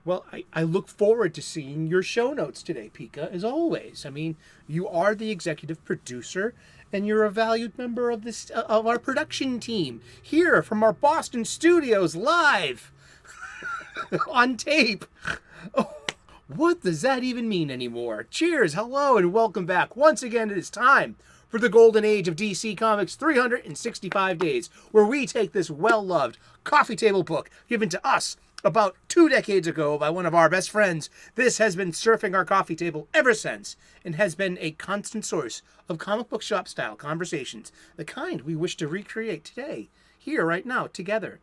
Well, I look forward to seeing your show notes today, Pika, as always. I mean, you are the executive producer, and you're a valued member of this of our production team here from our Boston studios, live on tape. Oh, what does that even mean anymore? Cheers, hello, and welcome back. Once again, it is time for the golden age of DC Comics 365 days, where we take this well-loved coffee table book given to us about 2 decades ago by one of our best friends. This has been surfing our coffee table ever since and has been a constant source of comic book shop style conversations, the kind we wish to recreate today, here, right now, together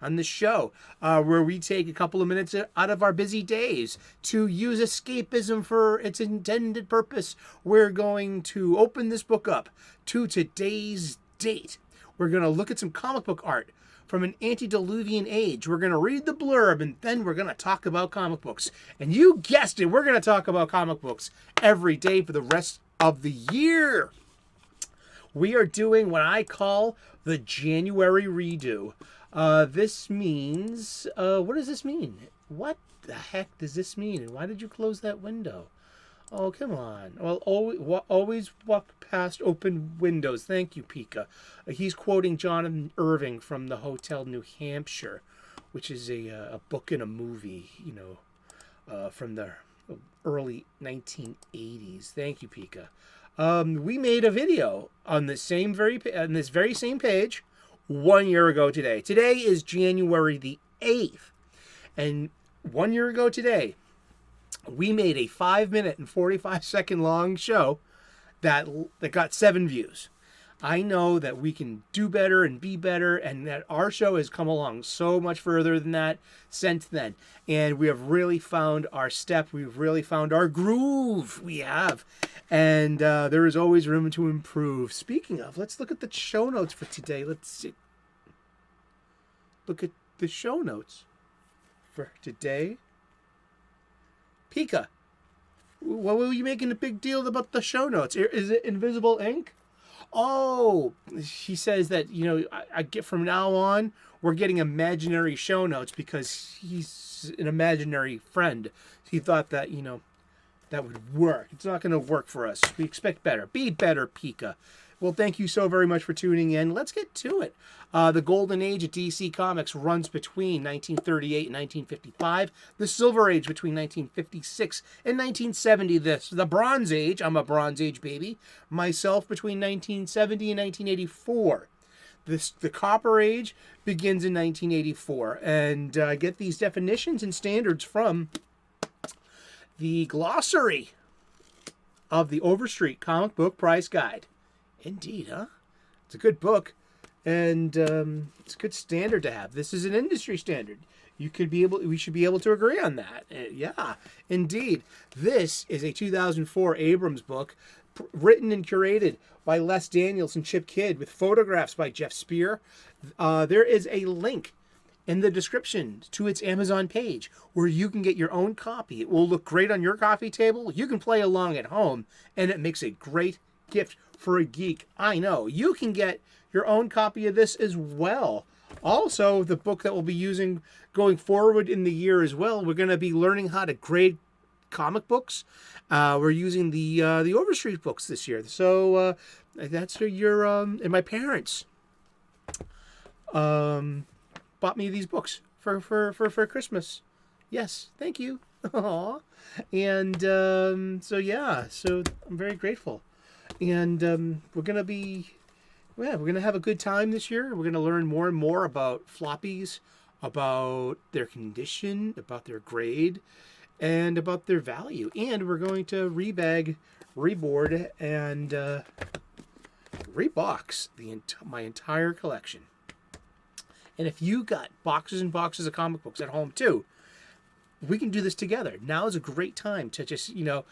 on this show, where we take a couple of minutes out of our busy days to use escapism for its intended purpose. We're going to open this book up to today's date. We're going to look at some comic book art from an antediluvian age. We're going to read the blurb, and then we're going to talk about comic books. And you guessed it, we're going to talk about comic books every day for the rest of the year. We are doing what I call the January redo. This means, what does this mean? What the heck does this mean? And why did you close that window? Oh, come on. Well, always walk past open windows. Thank you, Pika. He's quoting Jonathan Irving from The Hotel New Hampshire, which is a book and a movie, from the early 1980s. Thank you, Pika. We made a video on this very same page 1 year ago today. Today is January the 8th. And 1 year ago today, we made a 5-minute and 45-second long show that got 7 views. I know that we can do better and be better, and that our show has come along so much further than that since then. And we have really found our step. We've really found our groove. We have. And there is always room to improve. Speaking of, let's look at the show notes for today. Let's see. Look at the show notes for today. Pika, what were you making a big deal about the show notes? Is it invisible ink? Oh, she says that, I get from now on, we're getting imaginary show notes because he's an imaginary friend. He thought that, that would work. It's not going to work for us. We expect better. Be better, Pika. Well, thank you so very much for tuning in. Let's get to it. The golden age of DC Comics runs between 1938 and 1955. The silver age between 1956 and 1970. The bronze age, I'm a bronze age baby, myself, between 1970 and 1984. The copper age begins in 1984. And I get these definitions and standards from the glossary of the Overstreet Comic Book Price Guide. Indeed, huh? It's a good book, and it's a good standard to have. This is an industry standard. We should be able to agree on that. Yeah, indeed. This is a 2004 Abrams book, written and curated by Les Daniels and Chip Kidd, with photographs by Geoff Spear. There is a link in the description to its Amazon page where you can get your own copy. It will look great on your coffee table. You can play along at home, and it makes a great gift for a geek. I know. You can get your own copy of this as well. Also, the book that we'll be using going forward in the year as well, we're going to be learning how to grade comic books. We're using the Overstreet books this year. So that's your and my parents bought me these books for Christmas. Yes, thank you. Aww. And so I'm very grateful. And we're going to have a good time this year. We're going to learn more and more about floppies, about their condition, about their grade, and about their value. And we're going to rebag, reboard, and rebox my entire collection. And if you got boxes and boxes of comic books at home too, we can do this together. Now is a great time to just, to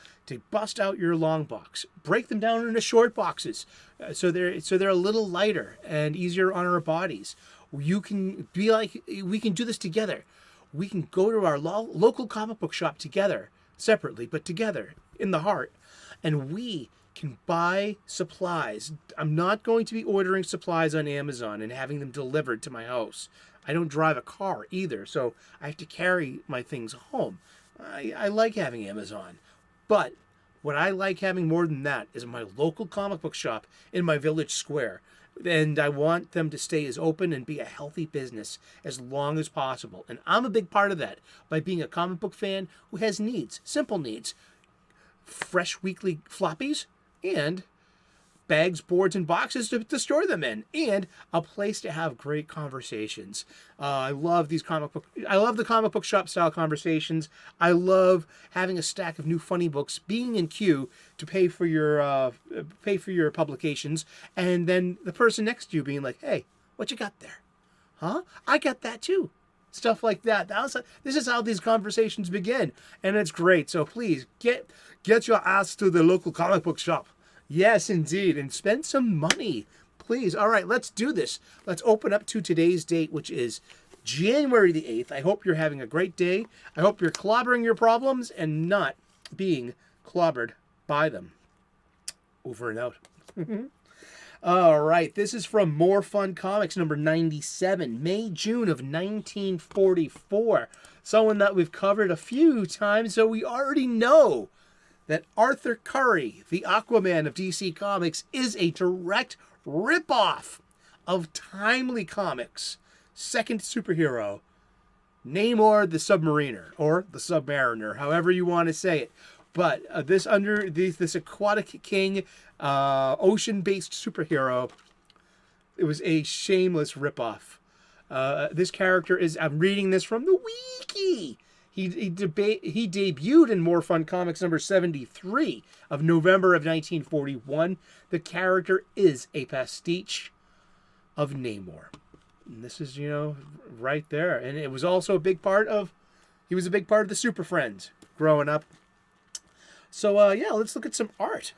bust out your long box, break them down into short boxes, so they're a little lighter and easier on our bodies. You can we can do this together. We can go to our local comic book shop together, separately, but together in the heart, and we can buy supplies. I'm not going to be ordering supplies on Amazon and having them delivered to my house. I don't drive a car either, so I have to carry my things home. I like having Amazon. But what I like having more than that is my local comic book shop in my village square. And I want them to stay as open and be a healthy business as long as possible. And I'm a big part of that by being a comic book fan who has needs, simple needs. Fresh weekly floppies and bags, boards, and boxes to store them in, and a place to have great conversations. I love the comic book shop style conversations. I love having a stack of new funny books being in queue to pay for your publications, and then the person next to you being like, "Hey, what you got there? Huh? I got that too." Stuff like that. This is how these conversations begin, and it's great. So please get your ass to the local comic book shop. Yes, indeed. And spend some money, please. All right, let's do this. Let's open up to today's date, which is January the 8th. I hope you're having a great day. I hope you're clobbering your problems and not being clobbered by them. Over and out. All right, this is from More Fun Comics number 97, May-June of 1944. Someone that we've covered a few times, so we already know that Arthur Curry, the Aquaman of DC Comics, is a direct ripoff of Timely Comics' second superhero, Namor the Submariner, or the Submariner, however you want to say it. But this aquatic king, ocean-based superhero, it was a shameless ripoff. This character is, I'm reading this from the wiki. He debuted in More Fun Comics number 73 of November of 1941. The character is a pastiche of Namor. And this is, right there. And it was also he was a big part of the Super Friends growing up. So, let's look at some art.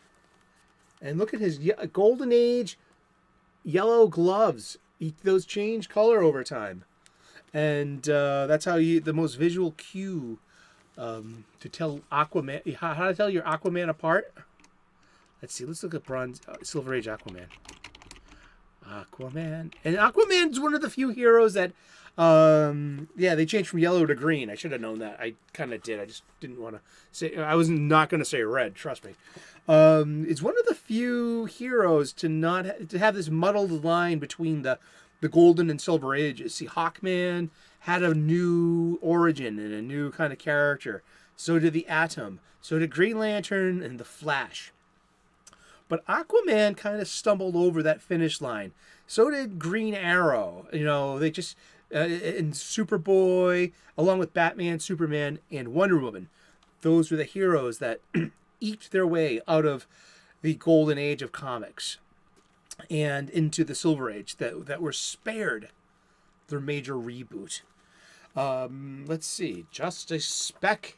And look at his Golden Age yellow gloves. Those change color over time. And that's how the most visual cue to tell Aquaman, how to tell your Aquaman apart. Let's see. Let's look at Silver Age Aquaman. And Aquaman's one of the few heroes that, they changed from yellow to green. I should have known that. I kind of did. I just didn't want to say. I was not going to say red. Trust me. It's one of the few heroes to have this muddled line between the Golden and Silver Ages. See, Hawkman had a new origin and a new kind of character. So did the Atom. So did Green Lantern and the Flash. But Aquaman kind of stumbled over that finish line. So did Green Arrow. They just and Superboy, along with Batman, Superman, and Wonder Woman. Those were the heroes that eked their way out of the Golden Age of comics and into the Silver Age that were spared their major reboot. Let's see. Just a speck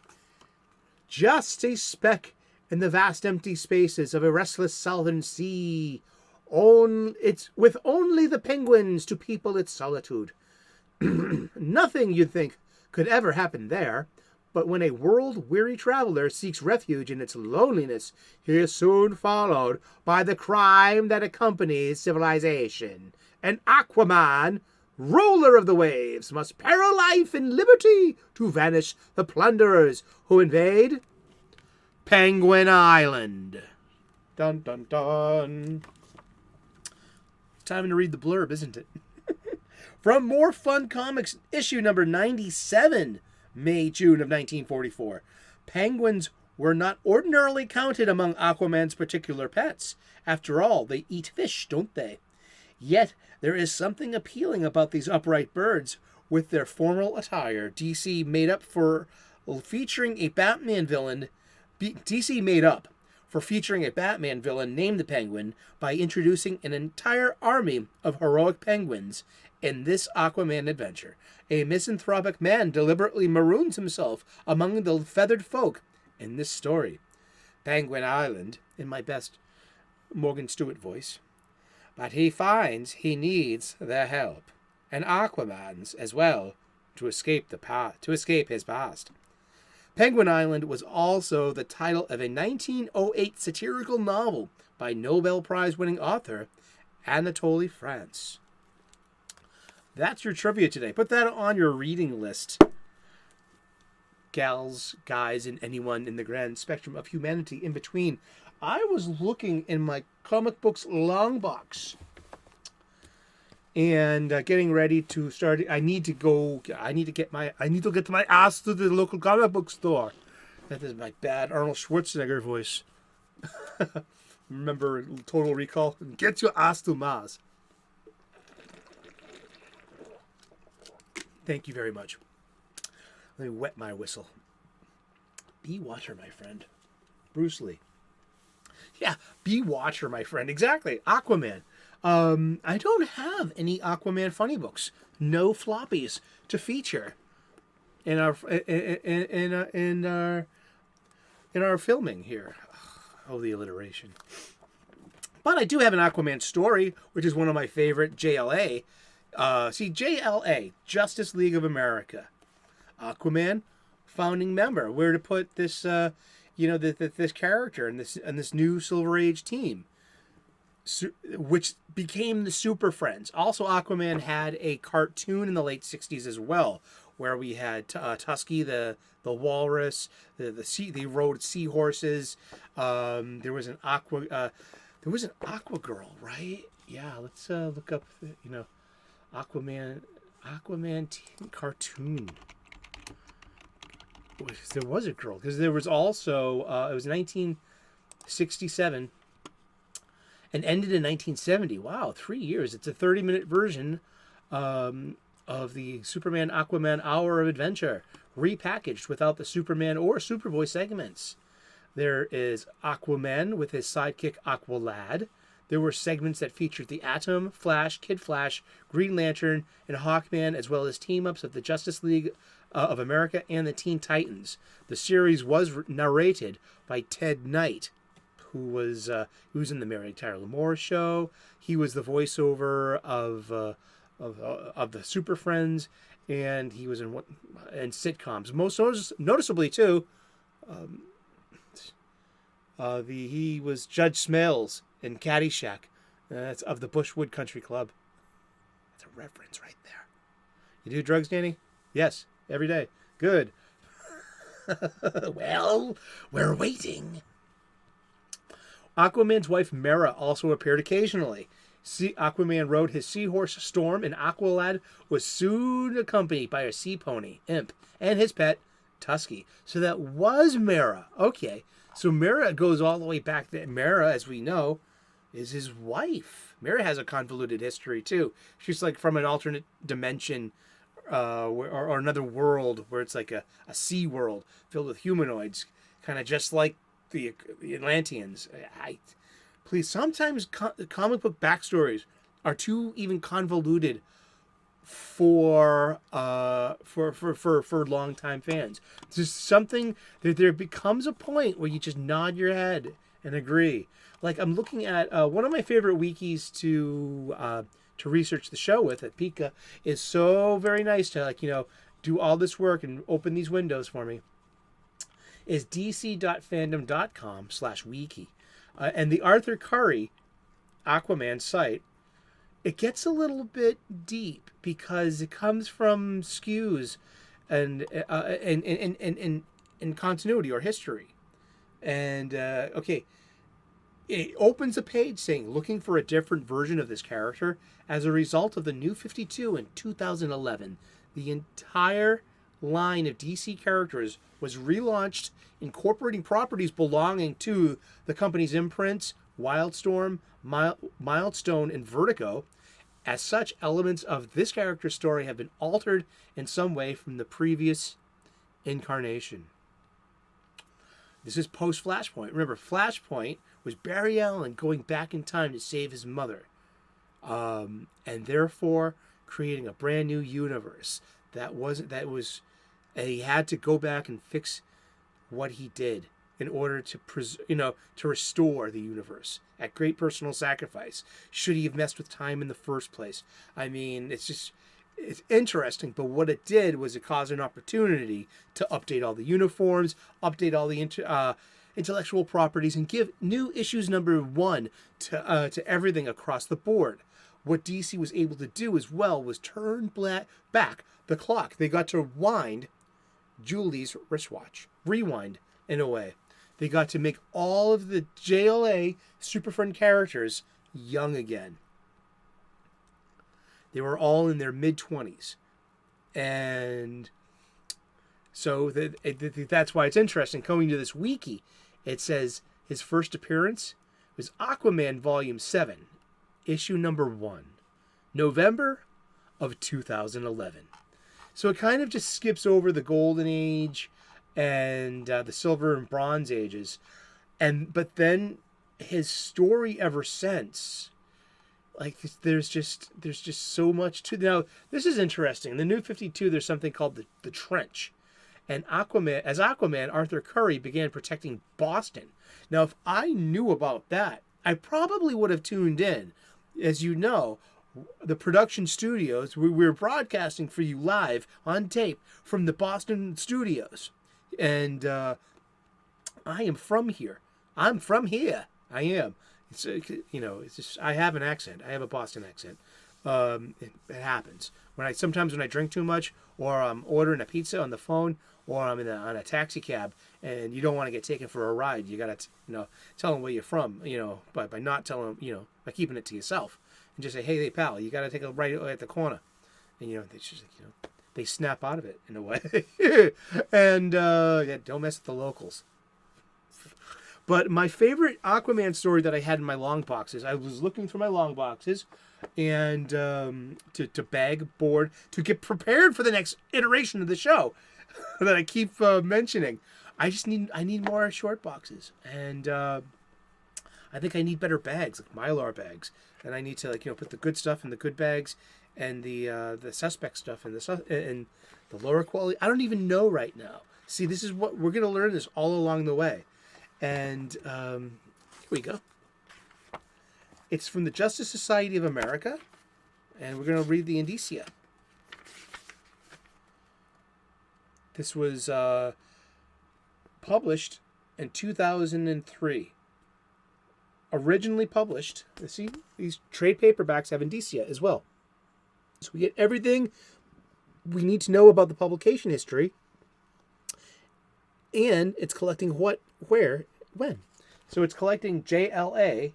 in the vast empty spaces of a restless southern sea. It's with only the penguins to people its solitude. Nothing, you'd think, could ever happen there. But when a world-weary traveler seeks refuge in its loneliness, he is soon followed by the crime that accompanies civilization. And Aquaman, ruler of the waves, must peril life and liberty to vanish the plunderers who invade Penguin Island. Dun, dun, dun. Time to read the blurb, isn't it? From More Fun Comics, issue number 97, May-June of 1944. Penguins were not ordinarily counted among Aquaman's particular pets. After all, they eat fish, don't they? Yet, there is something appealing about these upright birds. With their formal attire, DC made up for featuring a Batman villain named the Penguin by introducing an entire army of heroic penguins in this Aquaman adventure. A misanthropic man deliberately maroons himself among the feathered folk in this story. Penguin Island, in my best Morgan Stewart voice. But he finds he needs their help, and Aquaman's as well, to escape his past. Penguin Island was also the title of a 1908 satirical novel by Nobel Prize-winning author Anatole France. That's your trivia today. Put that on your reading list. Gals, guys, and anyone in the grand spectrum of humanity in between. I was looking in my comic books long box and getting ready to start. I need to get my ass to the local comic book store. That is my bad Arnold Schwarzenegger voice. Remember Total Recall? Get your ass to Mars. Thank you very much. Let me wet my whistle. Be water, my friend. Bruce Lee. Yeah, be water, my friend. Exactly. Aquaman. I don't have any Aquaman funny books. No floppies to feature in our filming here. Oh, the alliteration. But I do have an Aquaman story, which is one of my favorite. JLA. JLA, Justice League of America. Aquaman, founding member. Where to put this, this character and this new Silver Age team, which became the Super Friends. Also, Aquaman had a cartoon in the late '60s as well, where we had Tusky, the walrus, they rode seahorses. There was an aqua girl, right? Yeah, let's look up Aquaman cartoon. There was a girl, because there was also it was 1967 and ended in 1970. Wow, 3 years. It's a 30-minute version of the Superman Aquaman Hour of Adventure, repackaged without the Superman or Superboy segments. There is Aquaman with his sidekick Aqualad. There were segments that featured the Atom, Flash, Kid Flash, Green Lantern, and Hawkman, as well as team-ups of the Justice League of America and the Teen Titans. The series was narrated by Ted Knight, who was in the Mary Tyler Moore Show. He was the voiceover of the Super Friends, and he was in sitcoms. Most noticeably too, he was Judge Smails in Caddyshack. That's of the Bushwood Country Club. That's a reference right there. You do drugs, Danny? Yes, every day. Good. Well, we're waiting. Aquaman's wife Mera also appeared occasionally. Aquaman rode his seahorse Storm, and Aqualad was soon accompanied by a sea pony, Imp, and his pet, Tusky. So that was Mera. Okay. So Mera goes all the way back. Mera, as we know, is his wife. Mera has a convoluted history, too. She's like from an alternate dimension or another world where it's like a sea world filled with humanoids, kind of just like the Atlanteans. Please, sometimes comic book backstories are too even convoluted for longtime fans. It's just something that there becomes a point where you just nod your head and agree. Like, I'm looking at one of my favorite wikis to research the show with at Pika. Is so very nice to do all this work and open these windows for me. Is dc.fandom.com/wiki. And the Arthur Curry Aquaman site, it gets a little bit deep because it comes from skews and continuity or history. And it opens a page saying, looking for a different version of this character as a result of the New 52 in 2011. The entire line of DC characters was relaunched, incorporating properties belonging to the company's imprints, Wildstorm, Milestone, and Vertigo. As such, elements of this character's story have been altered in some way from the previous incarnation. This is post-Flashpoint. Remember, Flashpoint was Barry Allen going back in time to save his mother. And therefore creating a brand new universe. He had to go back and fix what he did in order to restore the universe at great personal sacrifice. Should he have messed with time in the first place? I mean, it's interesting, but what it did was it caused an opportunity to update all the uniforms, update all the intellectual properties, and give new issues number 1 to everything across the board. what DC was able to do as well was turn back the clock. They got to wind Julie's wristwatch. Rewind, in a way. They got to make all of the JLA Super Friend characters young again. They were all in their mid-20s. And so that's why it's interesting. Going to this wiki, it says his first appearance was Aquaman Volume 7, issue number 1, November of 2011. So it kind of just skips over the Golden Age and the Silver and Bronze Ages. But then his story ever since, like, there's just so much to... Now, this is interesting. In the New 52, there's something called the Trench. And as Aquaman, Arthur Curry began protecting Boston. Now, if I knew about that, I probably would have tuned in. As you know, the production studios, we're broadcasting for you live on tape from the Boston studios. And I am from here. I'm from here. I am. It's it's just, I have an accent. I have a Boston accent. It happens. Sometimes when I drink too much, or I'm ordering a pizza on the phone, or I'm on a taxi cab, and you don't want to get taken for a ride, you gotta tell them where you're from, by not telling them, by keeping it to yourself, and just say, hey pal, you gotta take a right at the corner, and it's just like, they snap out of it in a way, and don't mess with the locals. But my favorite Aquaman story that I had in my long boxes, I was looking through my long boxes, and to bag, board, to get prepared for the next iteration of the show that I keep mentioning. I need more short boxes, and I think I need better bags, like Mylar bags, and I need to put the good stuff in the good bags, and the suspect stuff in the lower quality. I don't even know right now. See, this is what we're gonna learn this all along the way. And here we go. It's from the Justice Society of America, and we're going to read the indicia. This was published in 2003. Originally published. See, these trade paperbacks have indicia as well. So we get everything we need to know about the publication history. And it's collecting what, where, when. So it's collecting JLA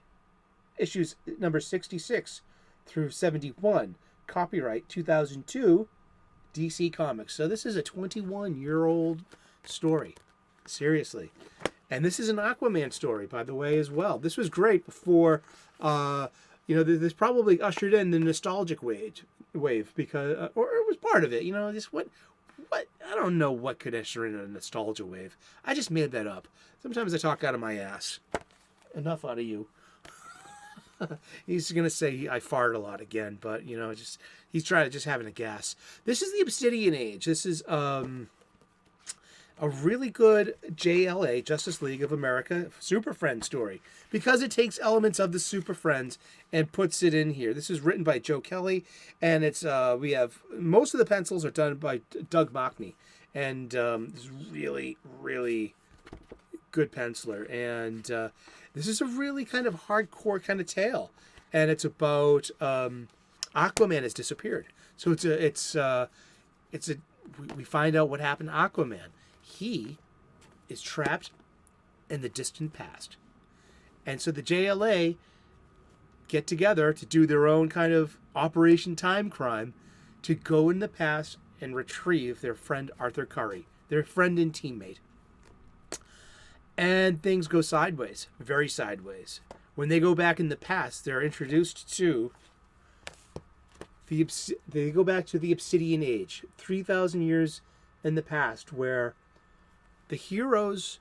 issues number 66 through 71. Copyright 2002, DC Comics. So this is a 21-year-old story. Seriously. And this is an Aquaman story, by the way, as well. This was great before, this probably ushered in the nostalgic wave because, or it was part of it, just what I don't know what could usher in a nostalgia wave. I just made that up. Sometimes I talk out of my ass. Enough out of you. He's going to say I farted a lot again, but, he's trying to just having a gas. This is the Obsidian Age. This is a really good JLA, Justice League of America, Super Friends story, because it takes elements of the Super Friends and puts it in here. This is written by Joe Kelly, and it's we have most of the pencils are done by Doug Mockney, and this is really, really good penciler. And this is a really kind of hardcore kind of tale, and it's about Aquaman has disappeared. So we find out what happened to Aquaman. He is trapped in the distant past. And so the JLA get together to do their own kind of Operation Time Crime to go in the past and retrieve their friend Arthur Curry, their friend and teammate. And things go sideways, very sideways. When they go back in the past, they're introduced to they go back to the Obsidian Age, 3,000 years in the past, where the heroes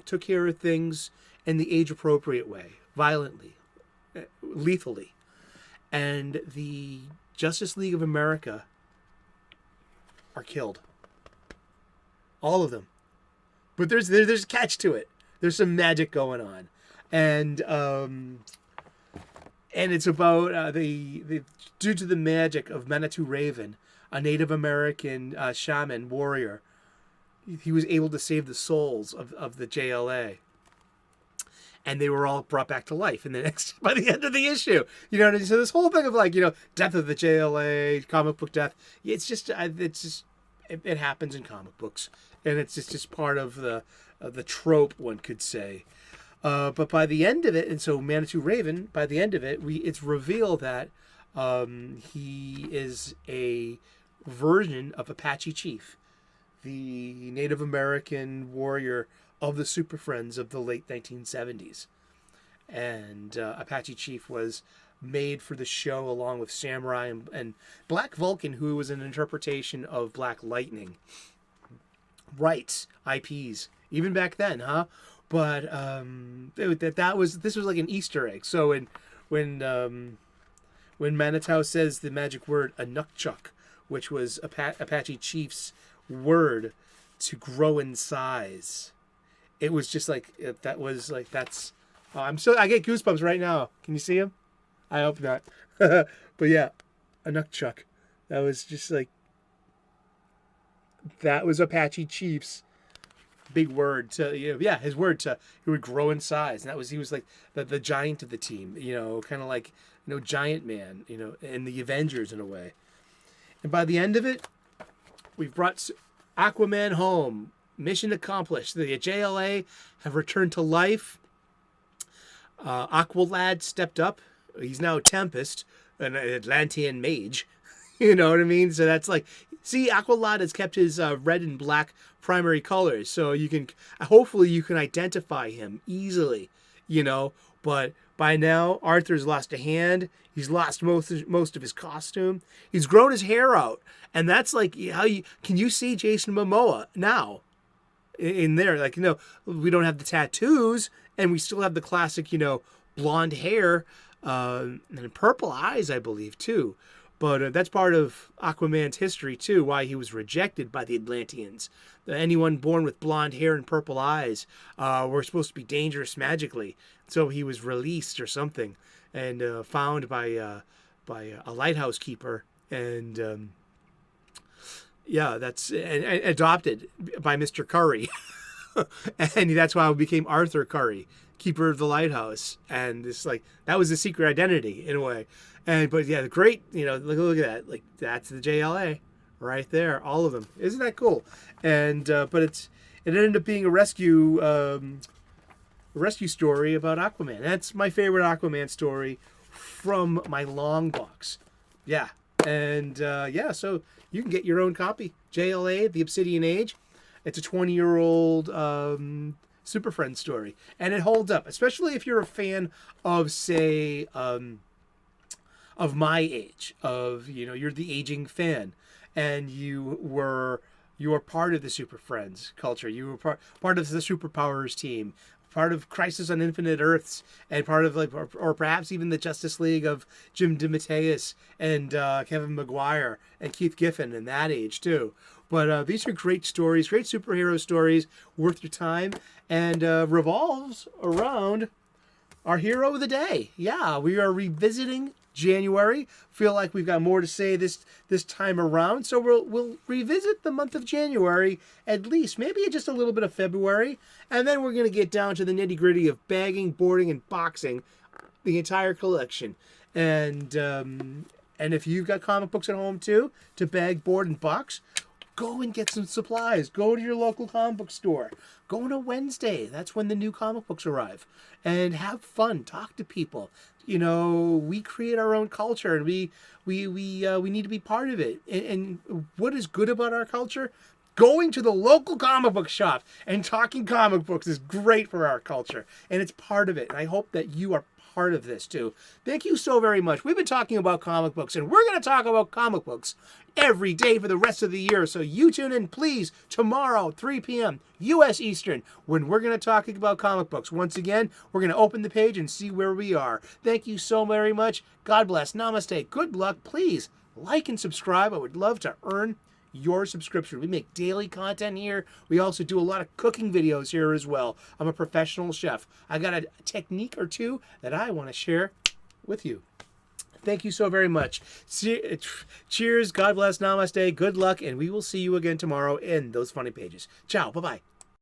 took care of things in the age-appropriate way, violently, lethally. And the Justice League of America are killed. All of them. But there's a catch to it. There's some magic going on. And it's about due to the magic of Manitou Raven, a Native American shaman warrior, he was able to save the souls of the JLA. and they were all brought back to life in the next by the end of the issue. You know what I mean? So this whole thing of like, you know, death of the JLA, comic book death. It happens in comic books, and it's just part of the trope, one could say. But by the end of it, and so Manitou Raven, by the end of it, it's revealed that he is a version of Apache Chief, the Native American warrior of the Super Friends of the late 1970s. And Apache Chief was made for the show along with Samurai and Black Vulcan, who was an interpretation of Black Lightning. Rights, IPs, even back then, huh? But this was like an Easter egg. So when Manitou says the magic word Anukchuk, which was Apache Chief's word to grow in size, it was just like that was like that's. Oh, I get goosebumps right now. Can you see him? I hope not. But yeah, Anukchuk. That was just like that was Apache Chief's big word to, you know, yeah, his word to, he would grow in size, and he was like the giant of the team, you know, kind of like, you know, Giant Man, you know, in the Avengers in a way. And by the end of it, we've brought Aquaman home. Mission accomplished. The JLA have returned to life. Aqualad stepped up. He's now Tempest, an Atlantean mage. You know what I mean? So that's like, see, Aqualad has kept his red and black primary colors, so hopefully you can identify him easily, you know. But by now, Arthur's lost a hand. He's lost most of his costume. He's grown his hair out, and that's like can you see Jason Momoa now in there? Like, you know, we don't have the tattoos, and we still have the classic, you know, blonde hair and purple eyes, I believe, too. But that's part of Aquaman's history, too, why he was rejected by the Atlanteans. Anyone born with blonde hair and purple eyes were supposed to be dangerous magically. So he was released or something and found by a lighthouse keeper. And, and adopted by Mr. Curry. And that's why he became Arthur Curry, keeper of the lighthouse. And it's like, that was the secret identity in a way. But yeah, the great, you know, look at that. Like, that's the JLA right there. All of them. Isn't that cool? And, but it ended up being a rescue story about Aquaman. That's my favorite Aquaman story from my long box. Yeah. And, so you can get your own copy. JLA, The Obsidian Age. It's a 20-year-old Super Friends story. And it holds up, especially if you're a fan of, say, of my age, you know, you're the aging fan, and you were part of the Super Friends culture. You were part of the Superpowers team, part of Crisis on Infinite Earths, and part of like, or perhaps even the Justice League of Jim DeMatteis and Kevin Maguire and Keith Giffen in that age too. But these are great stories, great superhero stories, worth your time, and revolves around our hero of the day. Yeah, we are revisiting January. Feel like we've got more to say this time around, so we'll revisit the month of January, at least maybe just a little bit of February, and then we're going to get down to the nitty-gritty of bagging, boarding, and boxing the entire collection. And if you've got comic books at home too to bag, board, and box, go and get some supplies. Go to your local comic book store. Go on a Wednesday. That's when the new comic books arrive. And have fun. Talk to people. You know, we create our own culture, and we need to be part of it. And what is good about our culture? Going to the local comic book shop and talking comic books is great for our culture, and it's part of it. And I hope that you are part of this too. Thank you so very much. We've been talking about comic books, and we're going to talk about comic books every day for the rest of the year. So you tune in, please, tomorrow, 3 p.m. U.S. Eastern, when we're going to talk about comic books. Once again, we're going to open the page and see where we are. Thank you so very much. God bless. Namaste. Good luck. Please like and subscribe. I would love to earn your subscription. We make daily content here. We also do a lot of cooking videos here as well. I'm a professional chef. I got a technique or two that I want to share with you. Thank you so very much. Cheers. God bless. Namaste. Good luck. And we will see you again tomorrow in those funny pages. Ciao. Bye-bye.